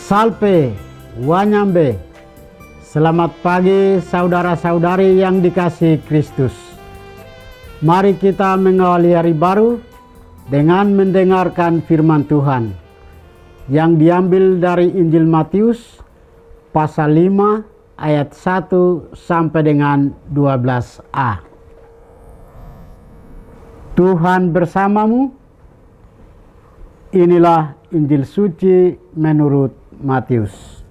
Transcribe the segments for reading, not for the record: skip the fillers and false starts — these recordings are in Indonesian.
Salve, Wanyambe. Selamat pagi saudara-saudari yang dikasihi Kristus. Mari kita mengawali hari baru dengan mendengarkan firman Tuhan yang diambil dari Injil Matius pasal 5 ayat 1 sampai dengan 12a. Tuhan bersamamu. Inilah Injil suci menurut Matius.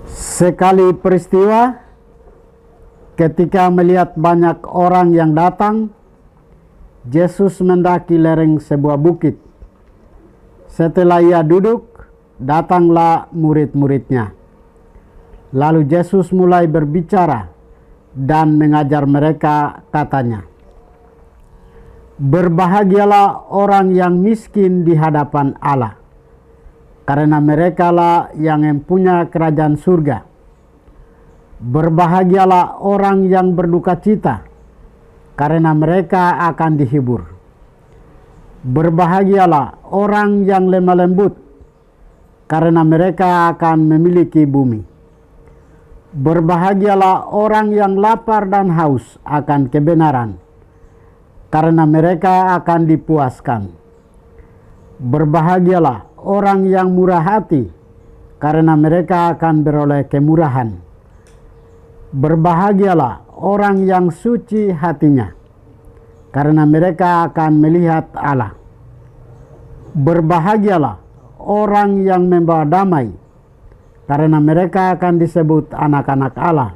Sekali peristiwa, ketika melihat banyak orang yang datang, Yesus mendaki lereng sebuah bukit. Setelah ia duduk, datanglah murid-muridnya. Lalu Yesus mulai berbicara dan mengajar mereka, katanya, "Berbahagialah orang yang miskin di hadapan Allah, karena merekalah yang mempunyai kerajaan surga. Berbahagialah orang yang berduka cita, karena mereka akan dihibur. Berbahagialah orang yang lemah lembut, karena mereka akan memiliki bumi. Berbahagialah orang yang lapar dan haus akan kebenaran, karena mereka akan dipuaskan. Berbahagialah orang yang murah hati, karena mereka akan beroleh kemurahan. Berbahagialah orang yang suci hatinya, karena mereka akan melihat Allah. Berbahagialah orang yang membawa damai, karena mereka akan disebut anak-anak Allah.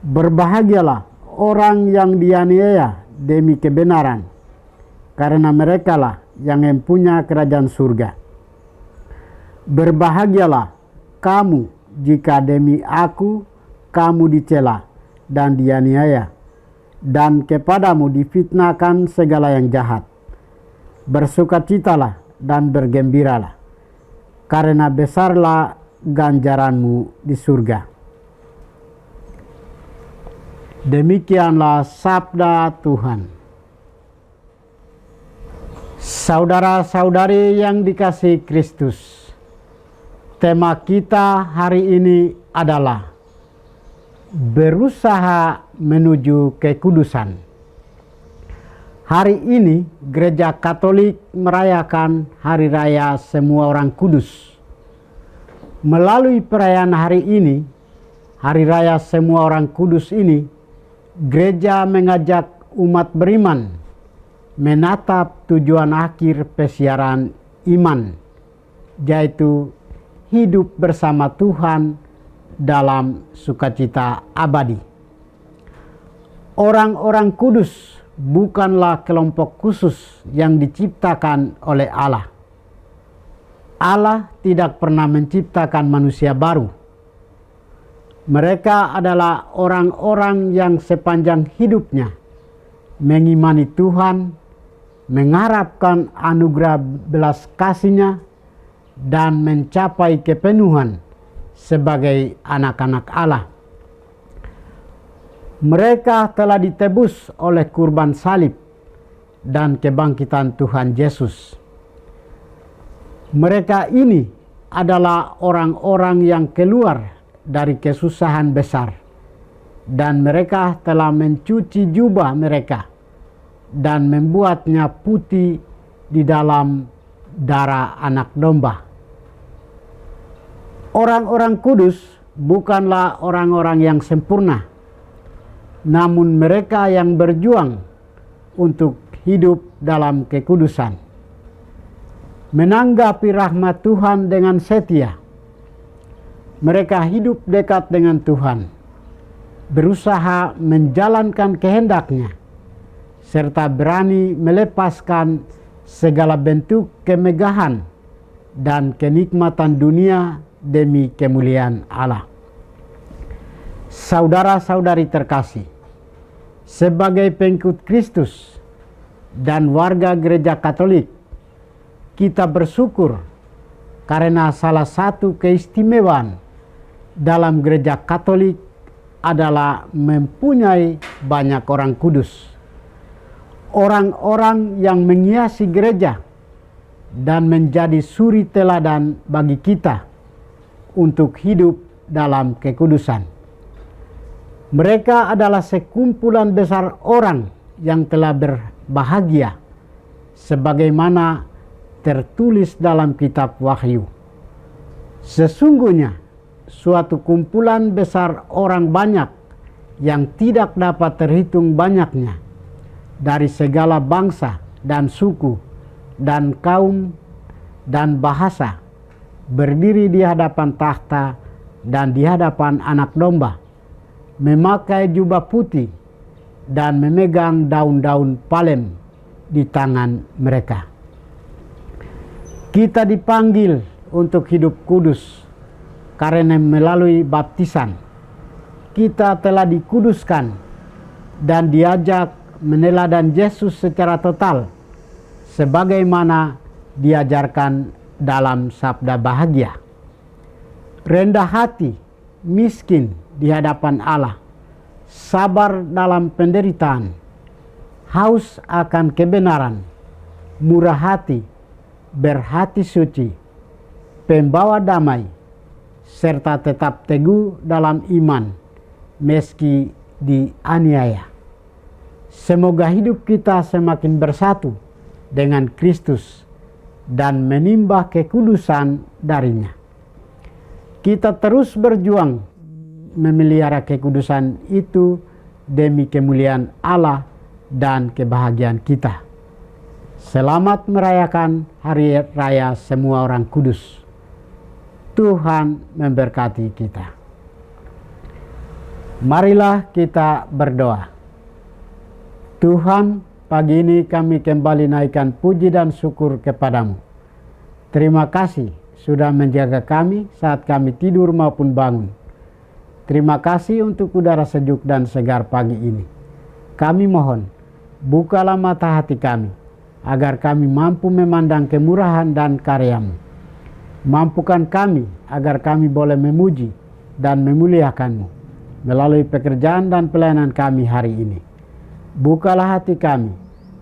Berbahagialah orang yang dianiaya demi kebenaran, karena merekalah yang mempunyai kerajaan surga. Berbahagialah kamu jika demi aku kamu dicela dan dianiaya, dan kepadamu difitnahkan segala yang jahat. Bersukacitalah dan bergembiralah, karena besarlah ganjaranmu di surga." Demikianlah sabda Tuhan. Saudara-saudari yang dikasihi Kristus, tema kita hari ini adalah berusaha menuju kekudusan. Hari ini Gereja Katolik merayakan Hari Raya Semua Orang Kudus. Melalui perayaan hari ini, Hari Raya Semua Orang Kudus ini, Gereja mengajak umat beriman menatap tujuan akhir pesiaran iman, yaitu hidup bersama Tuhan dalam sukacita abadi. Orang-orang kudus bukanlah kelompok khusus yang diciptakan oleh Allah. Allah tidak pernah menciptakan manusia baru. Mereka adalah orang-orang yang sepanjang hidupnya mengimani Tuhan, mengharapkan anugerah belas kasih-Nya, dan mencapai kepenuhan sebagai anak-anak Allah. Mereka telah ditebus oleh kurban salib dan kebangkitan Tuhan Yesus. Mereka ini adalah orang-orang yang keluar dari kesusahan besar, dan mereka telah mencuci jubah mereka dan membuatnya putih di dalam darah anak domba. Orang-orang kudus bukanlah orang-orang yang sempurna, namun mereka yang berjuang untuk hidup dalam kekudusan. Menanggapi rahmat Tuhan dengan setia, mereka hidup dekat dengan Tuhan, berusaha menjalankan kehendak-Nya, serta berani melepaskan segala bentuk kemegahan dan kenikmatan dunia demi kemuliaan Allah. Saudara-saudari terkasih, sebagai pengikut Kristus dan warga Gereja Katolik, kita bersyukur karena salah satu keistimewaan dalam Gereja Katolik adalah mempunyai banyak orang kudus. Orang-orang yang menghiasi gereja dan menjadi suri teladan bagi kita untuk hidup dalam kekudusan. Mereka adalah sekumpulan besar orang yang telah berbahagia sebagaimana tertulis dalam kitab Wahyu. Sesungguhnya suatu kumpulan besar orang banyak yang tidak dapat terhitung banyaknya dari segala bangsa dan suku dan kaum dan bahasa berdiri di hadapan tahta dan di hadapan Anak Domba, memakai jubah putih dan memegang daun-daun palem di tangan mereka. Kita dipanggil untuk hidup kudus karena melalui baptisan kita telah dikuduskan dan diajak meneladan Yesus secara total sebagaimana diajarkan dalam sabda bahagia. Rendah hati, miskin di hadapan Allah, sabar dalam penderitaan, haus akan kebenaran, murah hati, berhati suci, pembawa damai, serta tetap teguh dalam iman meski dianiaya. Semoga hidup kita semakin bersatu dengan Kristus dan menimba kekudusan darinya. Kita terus berjuang memelihara kekudusan itu demi kemuliaan Allah dan kebahagiaan kita. Selamat merayakan Hari Raya Semua Orang Kudus. Tuhan memberkati kita. Marilah kita berdoa. Tuhan, pagi ini kami kembali naikkan puji dan syukur kepadamu. Terima kasih sudah menjaga kami saat kami tidur maupun bangun. Terima kasih untuk udara sejuk dan segar pagi ini. Kami mohon, bukalah mata hati kami, agar kami mampu memandang kemurahan dan karya-Mu. Mampukan kami agar kami boleh memuji dan memuliakan-Mu melalui pekerjaan dan pelayanan kami hari ini. Bukalah hati kami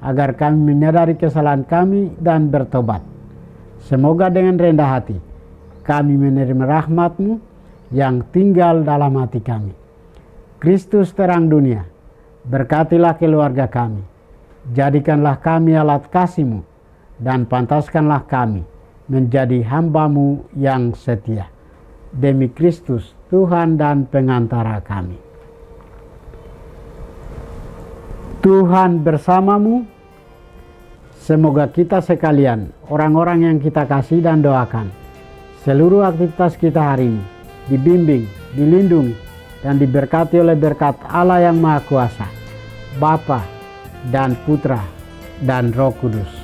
agar kami menyadari kesalahan kami dan bertobat. Semoga dengan rendah hati kami menerima rahmat-Mu yang tinggal dalam hati kami. Kristus terang dunia, berkatilah keluarga kami. Jadikanlah kami alat kasih-Mu dan pantaskanlah kami menjadi hamba-Mu yang setia. Demi Kristus, Tuhan dan pengantara kami. Tuhan bersamamu. Semoga kita sekalian, orang-orang yang kita kasih dan doakan, seluruh aktivitas kita hari ini dibimbing, dilindungi, dan diberkati oleh berkat Allah yang Maha Kuasa, Bapa dan Putra dan Roh Kudus.